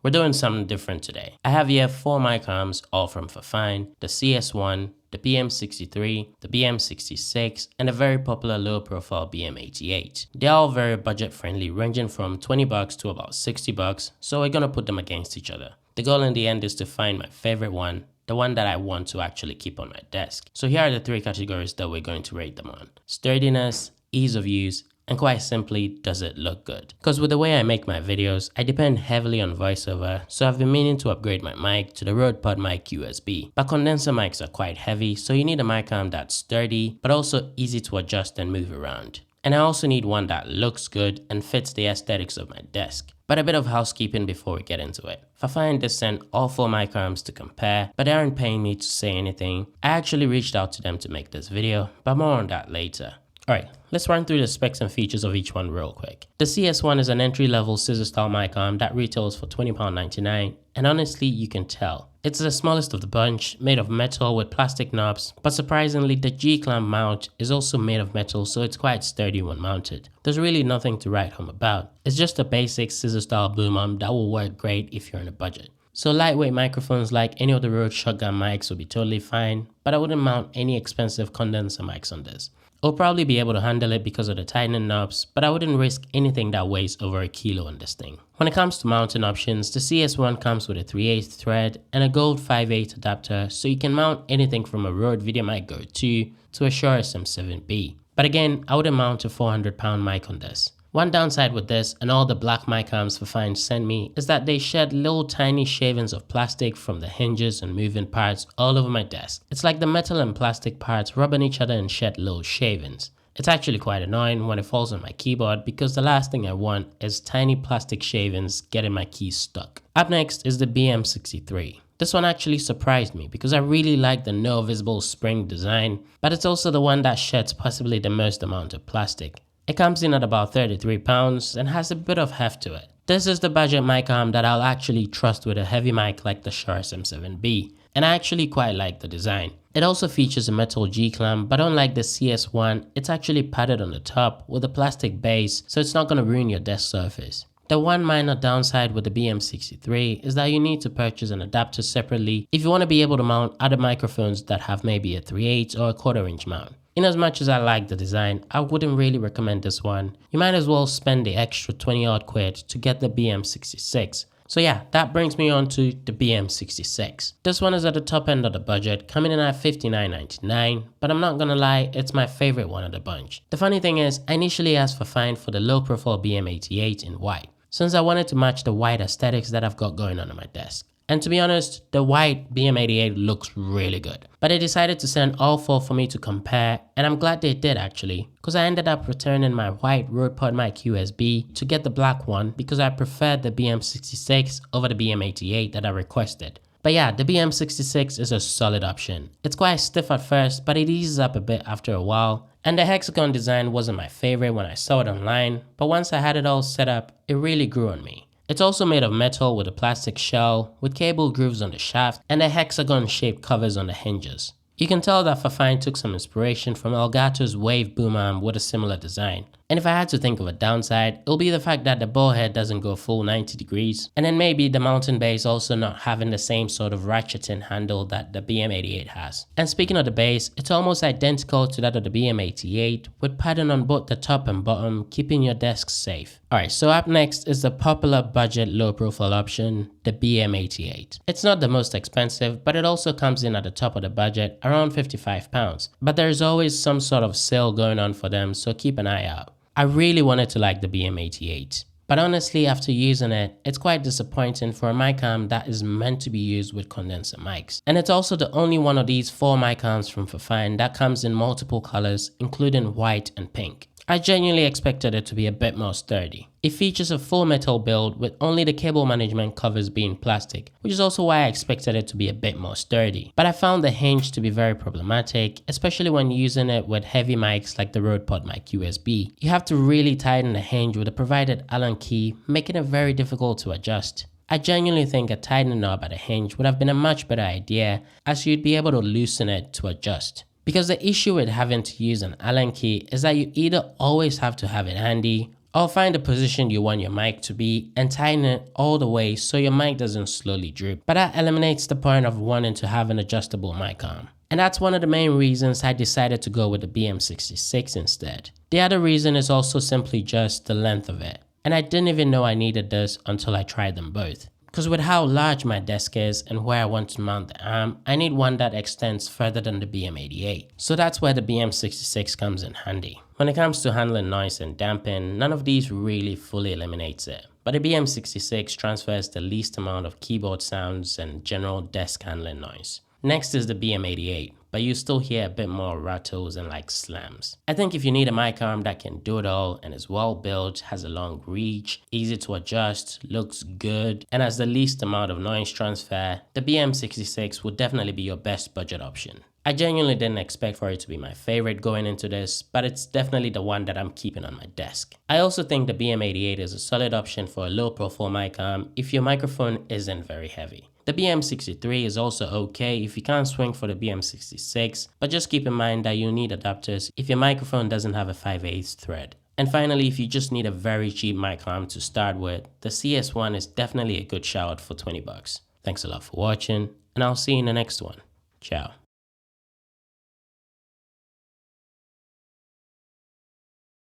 We're doing something different today. I have here 4 mic arms, all from Fifine, the CS1, the BM63, the BM66, and a very popular low-profile BM88. They're all very budget-friendly, ranging from $20 to about $60, so we're gonna put them against each other. The goal in the end is to find my favorite one, the one that I want to actually keep on my desk. So here are the 3 categories that we're going to rate them on: sturdiness, ease of use, and quite simply, does it look good? Because with the way I make my videos, I depend heavily on voiceover, so I've been meaning to upgrade my mic to the Rode PodMic USB. But condenser mics are quite heavy, so you need a mic arm that's sturdy, but also easy to adjust and move around. And I also need one that looks good and fits the aesthetics of my desk. But a bit of housekeeping before we get into it. Fifine did send all 4 mic arms to compare, but they aren't paying me to say anything. I actually reached out to them to make this video, but more on that later. Alright, let's run through the specs and features of each one real quick. The CS1 is an entry-level scissor-style mic arm that retails for £20.99, and honestly, you can tell. It's the smallest of the bunch, made of metal with plastic knobs, but surprisingly, the G-clamp mount is also made of metal, so it's quite sturdy when mounted. There's really nothing to write home about. It's just a basic scissor-style boom arm that will work great if you're on a budget. So lightweight microphones like any of the Rode shotgun mics will be totally fine, but I wouldn't mount any expensive condenser mics on this. I'll probably be able to handle it because of the tightening knobs, but I wouldn't risk anything that weighs over a kilo on this thing. When it comes to mounting options, the CS1 comes with a 3/8 thread and a gold 5/8 adapter, so you can mount anything from a Rode VideoMic Go 2 to a Shure SM7B. But again, I wouldn't mount a 400-pound mic on this. One downside with this and all the black mic arms Fifine sent me is that they shed little tiny shavings of plastic from the hinges and moving parts all over my desk. It's like the metal and plastic parts rub on each other and shed little shavings. It's actually quite annoying when it falls on my keyboard because the last thing I want is tiny plastic shavings getting my keys stuck. Up next is the BM63. This one actually surprised me because I really like the no visible spring design, but it's also the one that sheds possibly the most amount of plastic. It comes in at about £33 and has a bit of heft to it. This is the budget mic arm that I'll actually trust with a heavy mic like the Shure SM7B, and I actually quite like the design. It also features a metal G-clamp, but unlike the CS1, it's actually padded on the top with a plastic base, so it's not going to ruin your desk surface. The one minor downside with the BM63 is that you need to purchase an adapter separately if you want to be able to mount other microphones that have maybe a 3/8 or a 1/4 inch mount. In as much as I like the design, I wouldn't really recommend this one. You might as well spend the extra 20 odd quid to get the BM66. So yeah, that brings me on to the BM66. This one is at the top end of the budget, coming in at $59.99, but I'm not gonna lie, it's my favorite one of the bunch. The funny thing is, I initially asked Fifine for the low profile BM88 in white, since I wanted to match the white aesthetics that I've got going on my desk. And to be honest, the white BM88 looks really good. But they decided to send all 4 for me to compare, and I'm glad they did actually, because I ended up returning my white Rode PodMic USB to get the black one because I preferred the BM66 over the BM88 that I requested. But yeah, the BM66 is a solid option. It's quite stiff at first, but it eases up a bit after a while. And the hexagon design wasn't my favorite when I saw it online, but once I had it all set up, it really grew on me. It's also made of metal with a plastic shell, with cable grooves on the shaft, and a hexagon-shaped covers on the hinges. You can tell that Fifine took some inspiration from Elgato's Wave boom arm with a similar design. And if I had to think of a downside, it'll be the fact that the ball head doesn't go full 90 degrees, and then maybe the mountain base also not having the same sort of ratcheting handle that the BM88 has. And speaking of the base, it's almost identical to that of the BM88, with padding on both the top and bottom, keeping your desk safe. Alright, so up next is the popular budget low profile option, the BM88. It's not the most expensive, but it also comes in at the top of the budget, around £55. But there's always some sort of sale going on for them, so keep an eye out. I really wanted to like the BM88, but honestly after using it, it's quite disappointing for a mic arm that is meant to be used with condenser mics. And it's also the only one of these 4 mic arms from Fifine that comes in multiple colors, including white and pink. I genuinely expected it to be a bit more sturdy. It features a full metal build with only the cable management covers being plastic, which is also why I expected it to be a bit more sturdy. But I found the hinge to be very problematic, especially when using it with heavy mics like the Rode PodMic USB. You have to really tighten the hinge with the provided Allen key, making it very difficult to adjust. I genuinely think a tightening knob at the hinge would have been a much better idea, as you'd be able to loosen it to adjust. Because the issue with having to use an Allen key is that you either always have to have it handy Or find the position you want your mic to be and tighten it all the way so your mic doesn't slowly droop. But that eliminates the point of wanting to have an adjustable mic arm. And that's one of the main reasons I decided to go with the BM66 instead. The other reason is also simply just the length of it. And I didn't even know I needed this until I tried them both. Because with how large my desk is and where I want to mount the arm, I need one that extends further than the BM88. So that's where the BM66 comes in handy. When it comes to handling noise and damping, none of these really fully eliminates it. But the BM66 transfers the least amount of keyboard sounds and general desk handling noise. Next is the BM88, but you still hear a bit more rattles and like slams. I think if you need a mic arm that can do it all and is well built, has a long reach, easy to adjust, looks good, and has the least amount of noise transfer, the BM66 would definitely be your best budget option. I genuinely didn't expect for it to be my favorite going into this, but it's definitely the one that I'm keeping on my desk. I also think the BM88 is a solid option for a low profile mic arm if your microphone isn't very heavy. The BM63 is also okay if you can't swing for the BM66, but just keep in mind that you need adapters if your microphone doesn't have a 5/8 thread. And finally, if you just need a very cheap mic arm to start with, the CS1 is definitely a good shout for $20. Thanks a lot for watching, and I'll see you in the next one. Ciao.